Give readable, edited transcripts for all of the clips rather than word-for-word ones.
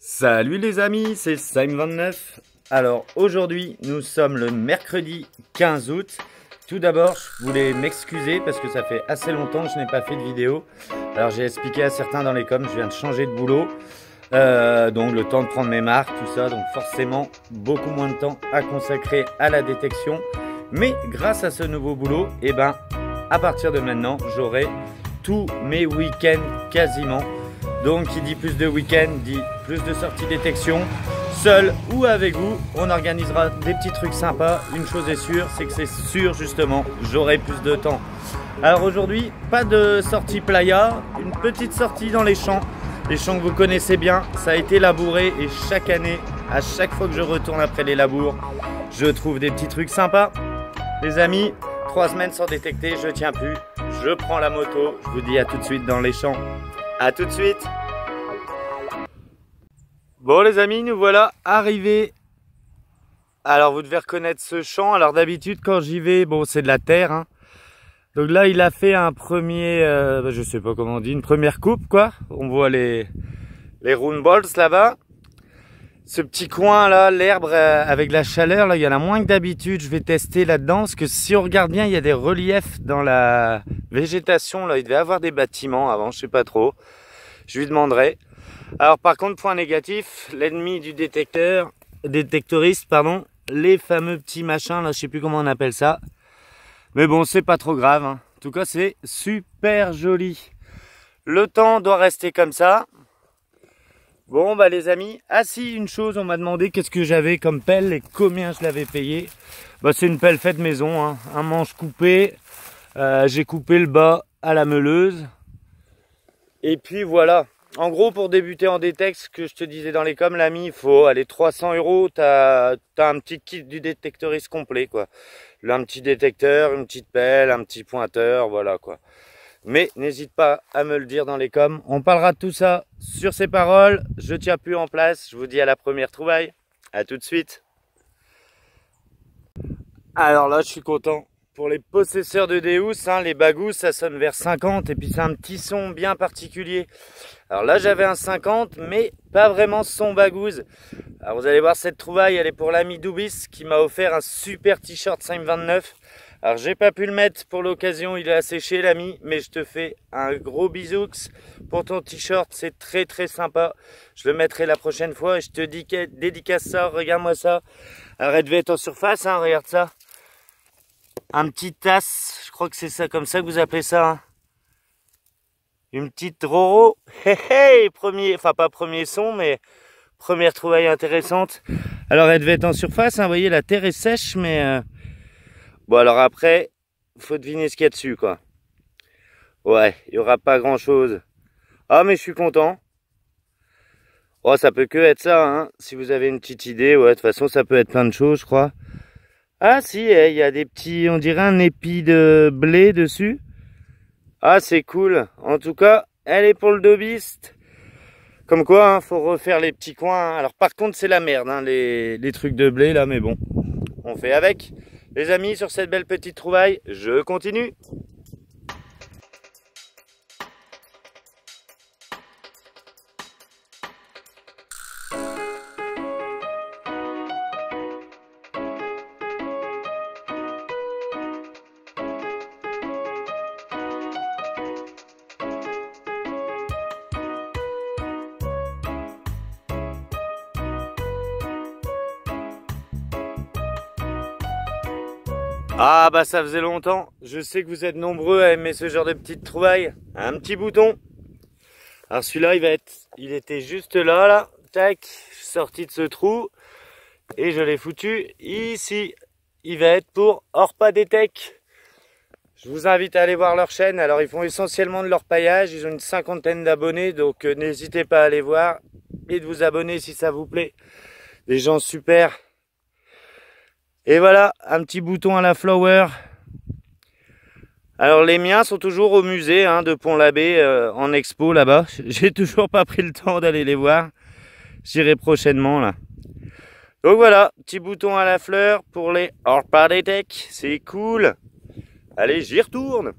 Salut les amis, c'est Sime29. Alors aujourd'hui, nous sommes le mercredi 15 août. Tout d'abord, je voulais m'excuser parce que ça fait assez longtemps que je n'ai pas fait de vidéo. Alors j'ai expliqué à certains dans les coms, je viens de changer de boulot. Donc le temps de prendre mes marques, tout ça. Donc forcément, beaucoup moins de temps à consacrer à la détection. Mais grâce à ce nouveau boulot, et ben, à partir de maintenant, j'aurai tous mes week-ends quasiment. Donc qui dit plus de week-ends, dit plus de sorties détection. Seul ou avec vous, on organisera des petits trucs sympas. Une chose est sûre, c'est que c'est sûr justement, j'aurai plus de temps. Alors aujourd'hui, pas de sortie playa, une petite sortie dans les champs. Les champs que vous connaissez bien, ça a été labouré et chaque année, à chaque fois que je retourne après les labours, je trouve des petits trucs sympas. Les amis, 3 semaines sans détecter, je tiens plus. Je prends la moto, je vous dis à tout de suite dans les champs. À tout de suite. Bon les amis, nous voilà arrivés. Alors vous devez reconnaître ce champ. Alors d'habitude quand j'y vais, bon c'est de la terre, hein. Donc là il a fait un premier, je sais pas comment on dit, une première coupe quoi. On voit les round balls là-bas. Ce petit coin là, l'herbe avec la chaleur, là il y en a moins que d'habitude. Je vais tester là-dedans parce que si on regarde bien, il y a des reliefs dans la végétation. Là il devait y avoir des bâtiments avant, je sais pas trop. Je lui demanderai. Alors par contre, point négatif, l'ennemi du détectoriste, pardon, les fameux petits machins, là je sais plus comment on appelle ça. Mais bon, c'est pas trop grave, hein. En tout cas, c'est super joli. Le temps doit rester comme ça. Bon bah les amis, ah si, une chose, on m'a demandé qu'est-ce que j'avais comme pelle et combien je l'avais payé. Bah c'est une pelle faite maison, hein. Un manche coupé, j'ai coupé le bas à la meuleuse. Et puis voilà. En gros, pour débuter en détect, ce que je te disais dans les coms, l'ami, il faut aller 300 €. T'as un petit kit du détectoriste complet, quoi. Là, un petit détecteur, une petite pelle, un petit pointeur, voilà, quoi. Mais n'hésite pas à me le dire dans les coms. On parlera de tout ça sur ces paroles. Je tiens plus en place. Je vous dis à la première trouvaille. À tout de suite. Alors là, je suis content. Pour les possesseurs de Deus, hein, les bagous, ça sonne vers 50 et puis c'est un petit son bien particulier. Alors là, j'avais un 50, mais pas vraiment son bagouze. Alors vous allez voir, cette trouvaille, elle est pour l'ami Doubis qui m'a offert un super t-shirt Sime29. Alors j'ai pas pu le mettre pour l'occasion, il est asséché l'ami, mais je te fais un gros bisous pour ton t-shirt, c'est très très sympa. Je le mettrai la prochaine fois et je te dédicace ça, regarde-moi ça. Alors elle devait être en surface, hein, regarde ça. Un petit tasse, je crois que c'est ça, comme ça que vous appelez ça, hein. Une petite Roro, premier, enfin pas premier son, mais première trouvaille intéressante. Alors elle devait être en surface, hein, vous voyez la terre est sèche, mais bon alors après, faut deviner ce qu'il y a dessus quoi. Ouais, il n'y aura pas grand chose. Ah mais je suis content. Oh ça peut que être ça, hein. Si vous avez une petite idée, ouais de toute façon ça peut être plein de choses je crois. Ah si, il y a des petits, on dirait un épi de blé dessus. Ah c'est cool, en tout cas elle est pour le dobiste. Comme quoi hein, faut refaire les petits coins, hein. Alors par contre c'est la merde hein, les trucs de blé là, mais bon, on fait avec. Les amis, sur cette belle petite trouvaille, je continue. Ah bah ça faisait longtemps, je sais que vous êtes nombreux à aimer ce genre de petites trouvailles. Un petit bouton. Alors celui-là il était juste là, tac, sorti de ce trou. Et je l'ai foutu ici. Il va être pour Orpa Detect. Je vous invite à aller voir leur chaîne. Alors ils font essentiellement de l'orpaillage, ils ont une 50aine d'abonnés. Donc n'hésitez pas à aller voir et de vous abonner si ça vous plaît. Des gens super. Et voilà, un petit bouton à la flower. Alors les miens sont toujours au musée hein, de Pont-l'Abbé en expo là-bas. J'ai toujours pas pris le temps d'aller les voir. J'irai prochainement là. Donc voilà, petit bouton à la fleur pour les Orpa Detect. C'est cool. Allez, j'y retourne.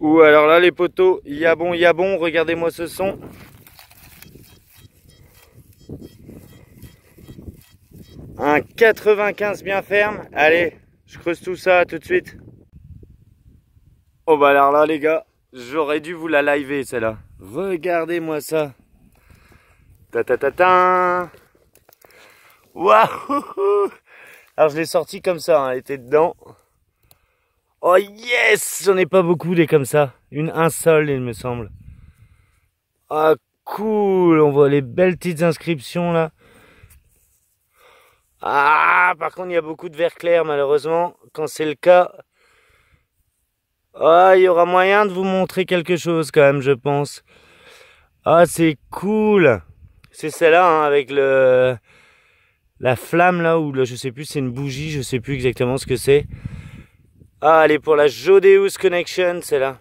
Ou alors là les poteaux, il y a bon, regardez-moi ce son. Un 95 bien ferme. Allez, je creuse tout ça tout de suite. Oh bah alors là les gars, j'aurais dû vous la liver celle-là. Regardez-moi ça. Ta ta ta ta. Waouh. Alors je l'ai sorti comme ça, hein, elle était dedans. Oh yes, j'en ai pas beaucoup des comme ça. Un seul il me semble. Ah cool, on voit les belles petites inscriptions là. Ah, par contre, il y a beaucoup de vert clair, malheureusement. Quand c'est le cas, ah, il y aura moyen de vous montrer quelque chose quand même, je pense. Ah, c'est cool. C'est celle-là, hein, avec la flamme là, ou je sais plus, c'est une bougie, je sais plus exactement ce que c'est. Ah, elle est pour la Jodeus Connection, celle-là.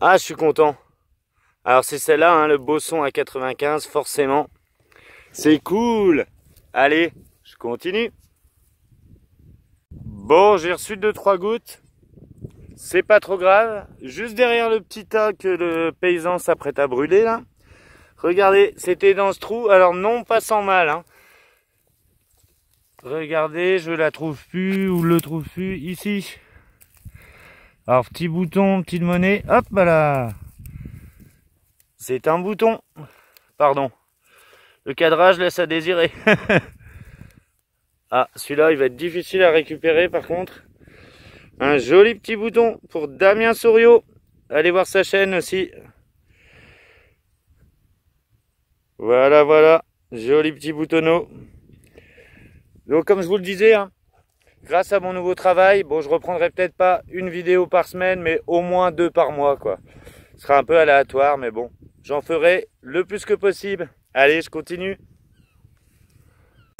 Ah, je suis content. Alors, c'est celle-là, hein, le beau son à 95, forcément. C'est cool. Allez, je continue. Bon, j'ai reçu 2-3 gouttes. C'est pas trop grave. Juste derrière le petit tas que le paysan s'apprête à brûler là. Regardez, c'était dans ce trou. Alors non, pas sans mal. Hein. Regardez, je la trouve plus ou le trouve plus ici. Alors petit bouton, petite monnaie. Hop là. C'est un bouton. Pardon. Le cadrage laisse à désirer. Ah, celui-là, il va être difficile à récupérer par contre. Un joli petit bouton pour Damien Souriau. Allez voir sa chaîne aussi. Voilà, voilà. Joli petit boutonneau. Donc, comme je vous le disais, hein, grâce à mon nouveau travail, bon, je reprendrai peut-être pas une vidéo par semaine, mais au moins 2 par mois, quoi. Ce sera un peu aléatoire, mais bon, j'en ferai le plus que possible. Allez, je continue.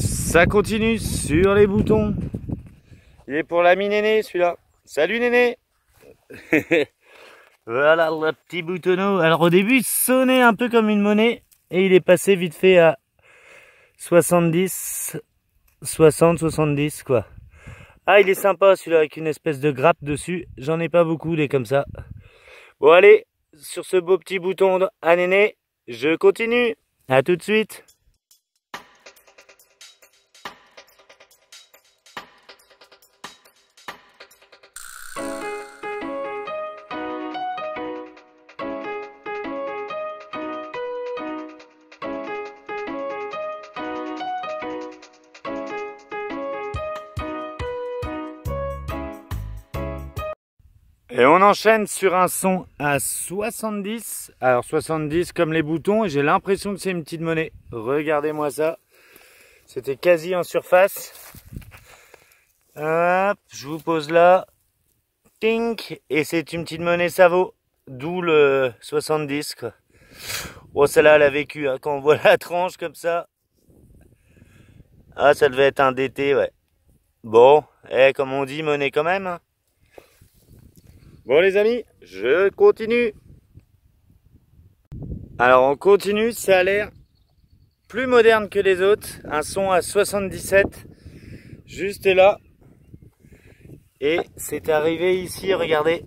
Ça continue sur les boutons. Il est pour l'ami Néné, celui-là. Salut Néné. Voilà le petit boutonneau. Alors au début, il sonnait un peu comme une monnaie. Et il est passé vite fait à 70, 60, 70 quoi. Ah, il est sympa celui-là avec une espèce de grappe dessus. J'en ai pas beaucoup des comme ça. Bon allez, sur ce beau petit bouton à Néné, je continue. À tout de suite. Et on enchaîne sur un son à 70. Alors 70 comme les boutons. Et j'ai l'impression que c'est une petite monnaie. Regardez-moi ça. C'était quasi en surface. Hop, je vous pose là. Tink. Et c'est une petite monnaie Savo. D'où le 70 quoi. Bon, celle-là elle a vécu. Hein, quand on voit la tranche comme ça. Ah, ça devait être un DT, ouais. Bon, comme on dit, monnaie quand même. Hein. Bon les amis, je continue. Alors on continue, ça a l'air plus moderne que les autres. Un son à 77, juste là. Et c'est arrivé ici, regardez.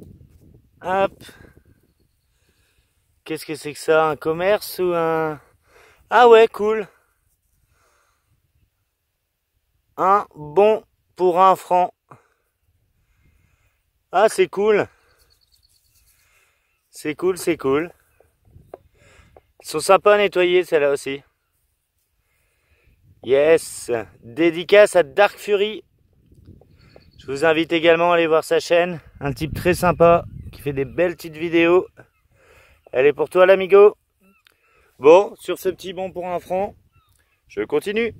Hop. Qu'est-ce que c'est que ça? Un commerce ou un... Ah ouais, cool. Un bon pour 1 franc. Ah c'est cool. C'est cool, c'est cool. Ils sont sympas à nettoyer, celle-là aussi. Yes. Dédicace à Dark Fury. Je vous invite également à aller voir sa chaîne. Un type très sympa qui fait des belles petites vidéos. Elle est pour toi, l'amigo. Bon, sur ce petit bon pour 1 franc, je continue.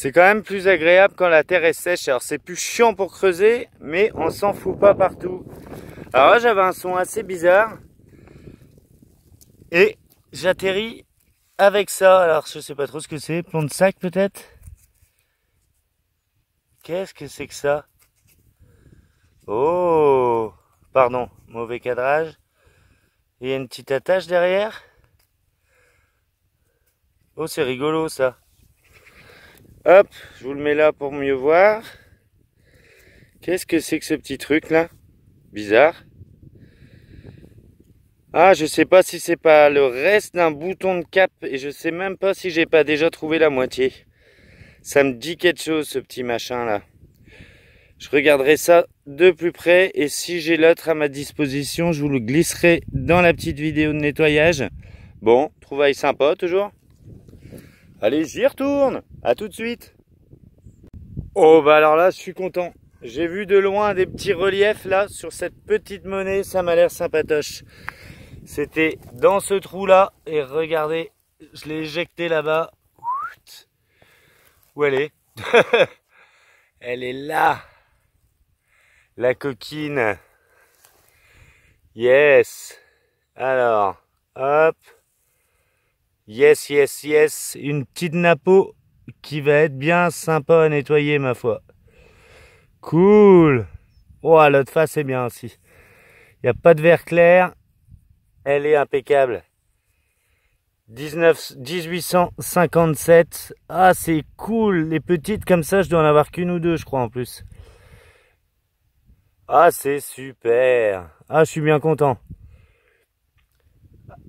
C'est quand même plus agréable quand la terre est sèche. Alors c'est plus chiant pour creuser, mais on s'en fout pas partout. Alors là j'avais un son assez bizarre. Et j'atterris avec ça. Alors je sais pas trop ce que c'est, plomb de sac peut-être. Qu'est-ce que c'est que ça? Oh, pardon, mauvais cadrage. Il y a une petite attache derrière. Oh, c'est rigolo ça. Hop, je vous le mets là pour mieux voir. Qu'est-ce que c'est que ce petit truc là? Bizarre. Ah, je sais pas si c'est pas le reste d'un bouton de cap et je sais même pas si j'ai pas déjà trouvé la moitié. Ça me dit quelque chose ce petit machin là. Je regarderai ça de plus près et si j'ai l'autre à ma disposition, je vous le glisserai dans la petite vidéo de nettoyage. Bon, trouvaille sympa toujours. Allez, j'y retourne. À tout de suite. Oh bah alors là, je suis content. J'ai vu de loin des petits reliefs là sur cette petite monnaie, ça m'a l'air sympatoche. C'était dans ce trou là et regardez, je l'ai éjecté là-bas. Où elle est? Elle est là. La coquine. Yes. Alors, hop. Yes, yes, yes. Une petite napo qui va être bien sympa à nettoyer, ma foi. Cool. Oh, l'autre face est bien aussi. Il n'y a pas de verre clair. Elle est impeccable. 1857. Ah, c'est cool. Les petites comme ça, je dois en avoir qu'une ou deux, je crois, en plus. Ah, c'est super. Ah, je suis bien content.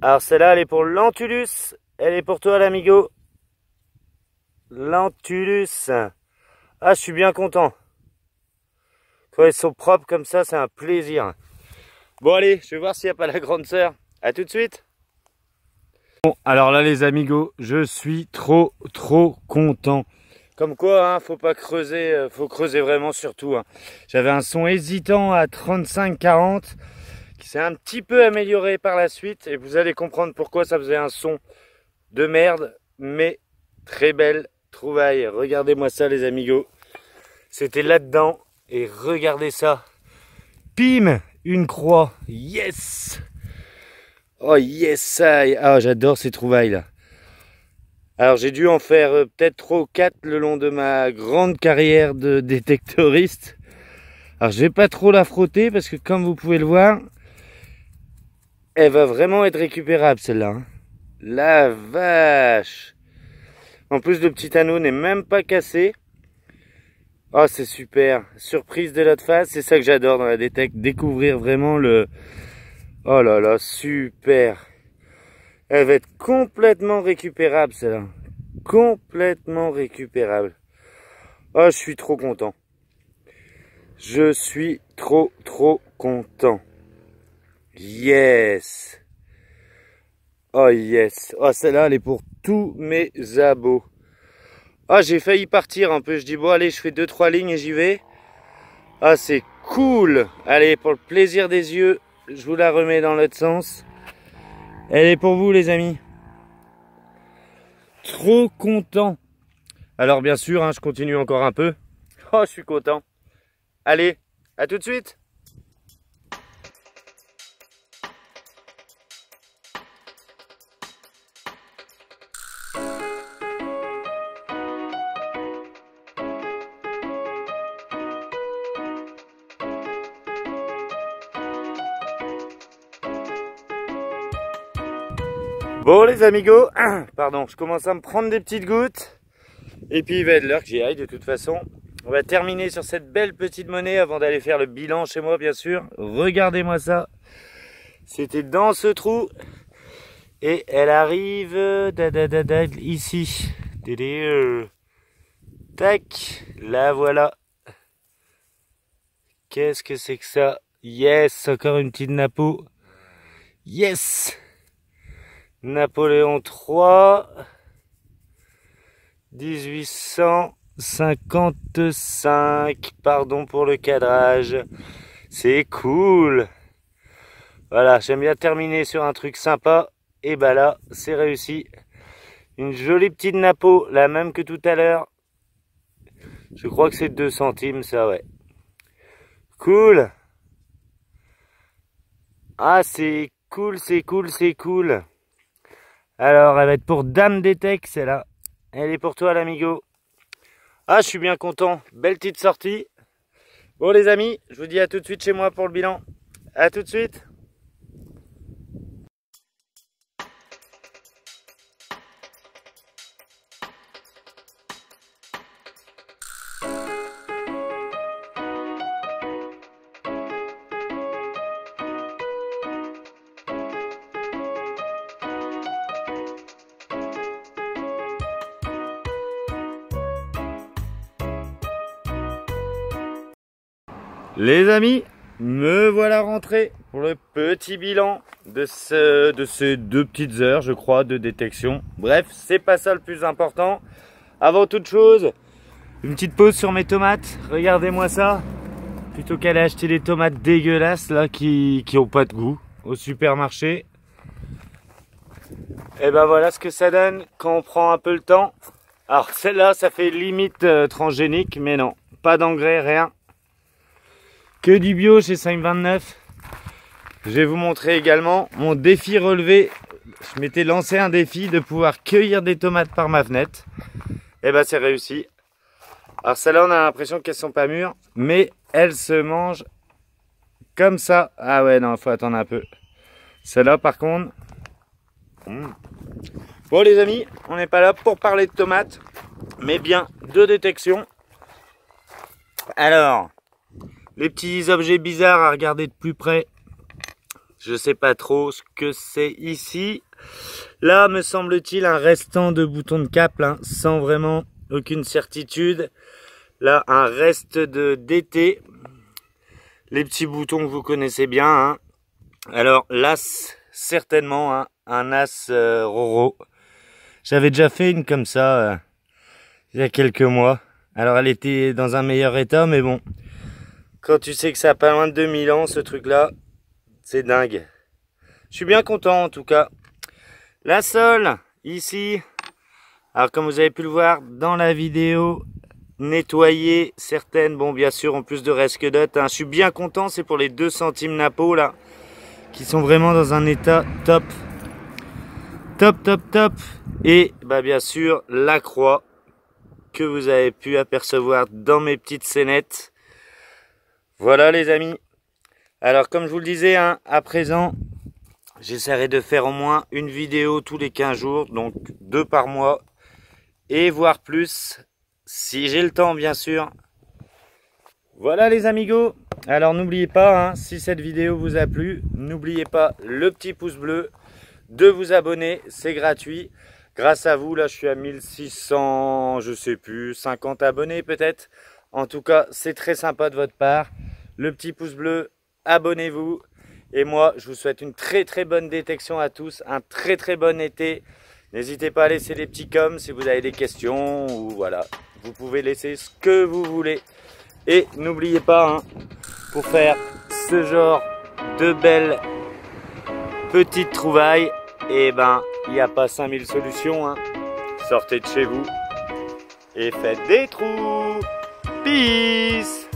Alors, celle-là, elle est pour l'Antulus. Elle est pour toi, l'amigo. L'Antulus. Ah, je suis bien content. Quand elles sont propres comme ça, c'est un plaisir. Bon, allez, je vais voir s'il n'y a pas la grande sœur. À tout de suite. Bon, alors là, les amigos, je suis trop content. Comme quoi, hein, faut pas creuser, faut creuser vraiment surtout. Hein. J'avais un son hésitant à 35-40 qui s'est un petit peu amélioré par la suite et vous allez comprendre pourquoi ça faisait un son de merde, mais très belle trouvaille. Regardez-moi ça, les amigos. C'était là-dedans et regardez ça. Pim, une croix. Yes. Oh yes, ah, j'adore ces trouvailles là. Alors j'ai dû en faire peut-être 3 ou 4 le long de ma grande carrière de détectoriste. Alors je vais pas trop la frotter parce que comme vous pouvez le voir, elle va vraiment être récupérable celle-là. Hein. La vache! En plus le petit anneau n'est même pas cassé. Oh c'est super! Surprise de l'autre face, c'est ça que j'adore dans la détecte, découvrir vraiment le... Oh là là, super! Elle va être complètement récupérable celle-là. Complètement récupérable. Oh, je suis trop content. Je suis trop content. Yes. Oh yes. Oh, celle-là, elle est pour tous mes abos. Ah, j'ai failli partir un peu. Je dis, bon, allez, je fais 2-3 lignes et j'y vais. Ah, c'est cool. Allez, pour le plaisir des yeux, je vous la remets dans l'autre sens. Elle est pour vous, les amis. Trop content. Alors, bien sûr, hein, je continue encore un peu. Oh, je suis content. Allez, à tout de suite. Bon les amigos, pardon, je commence à me prendre des petites gouttes. Et puis il va être l'heure que j'y aille de toute façon. On va terminer sur cette belle petite monnaie avant d'aller faire le bilan chez moi bien sûr. Regardez-moi ça. C'était dans ce trou. Et elle arrive ici. Tac, la voilà. Qu'est-ce que c'est que ça? Yes, encore une petite napo. Yes! Napoléon III, 1855, pardon pour le cadrage, c'est cool. Voilà, j'aime bien terminer sur un truc sympa, et bah là, c'est réussi. Une jolie petite napo, la même que tout à l'heure. Je crois que c'est 2 centimes, ça, ouais. Cool. Ah, c'est cool, c'est cool, c'est cool. Alors, elle va être pour Dame Détec, celle-là. Elle est pour toi, l'amigo. Ah, je suis bien content. Belle petite sortie. Bon, les amis, je vous dis à tout de suite chez moi pour le bilan. À tout de suite. Les amis, me voilà rentré pour le petit bilan de ces 2 petites heures, je crois, de détection. Bref, c'est pas ça le plus important. Avant toute chose, une petite pause sur mes tomates. Regardez-moi ça. Plutôt qu'aller acheter des tomates dégueulasses là qui ont pas de goût au supermarché. Et ben voilà ce que ça donne quand on prend un peu le temps. Alors celle-là, ça fait limite transgénique, mais non, pas d'engrais, rien. Que du bio chez Saint-29. Je vais vous montrer également mon défi relevé. Je m'étais lancé un défi de pouvoir cueillir des tomates par ma fenêtre. Et ben c'est réussi. Alors celles-là, on a l'impression qu'elles sont pas mûres, mais elles se mangent comme ça. Ah ouais, non, faut attendre un peu. Celle-là par contre. Bon les amis, on n'est pas là pour parler de tomates, mais bien de détection. Alors, les petits objets bizarres à regarder de plus près. Je sais pas trop ce que c'est ici. Là, me semble-t-il, un restant de bouton de cap, hein, sans vraiment aucune certitude. Là, un reste de d'été. Les petits boutons que vous connaissez bien. Hein. Alors, l'as, certainement, hein, un as Roro. J'avais déjà fait une comme ça il y a quelques mois. Alors, elle était dans un meilleur état, mais bon. Quand tu sais que ça a pas loin de 2000 ans, ce truc-là, c'est dingue. Je suis bien content, en tout cas. La sole, ici. Alors, comme vous avez pu le voir dans la vidéo, nettoyer certaines, bon, bien sûr, en plus de reste que d'autres. Hein. Je suis bien content, c'est pour les 2 centimes Napo, là, qui sont vraiment dans un état top. Top, top, top. Et, bah, bien sûr, la croix que vous avez pu apercevoir dans mes petites scénettes. Voilà les amis. Alors comme je vous le disais, hein, à présent, j'essaierai de faire au moins une vidéo tous les 15 jours, donc 2 par mois, et voire plus, si j'ai le temps bien sûr. Voilà les amigos. Alors n'oubliez pas, hein, si cette vidéo vous a plu, n'oubliez pas le petit pouce bleu, de vous abonner, c'est gratuit. Grâce à vous, là je suis à 1600, je sais plus, 50 abonnés peut-être. En tout cas, c'est très sympa de votre part. Le petit pouce bleu, abonnez-vous. Et moi, je vous souhaite une très très bonne détection à tous. Un très très bon été. N'hésitez pas à laisser des petits coms si vous avez des questions. Ou voilà, vous pouvez laisser ce que vous voulez. Et n'oubliez pas, hein, pour faire ce genre de belles petites trouvailles, et ben, il n'y a pas 5000 solutions. Hein. Sortez de chez vous et faites des trous. Peace.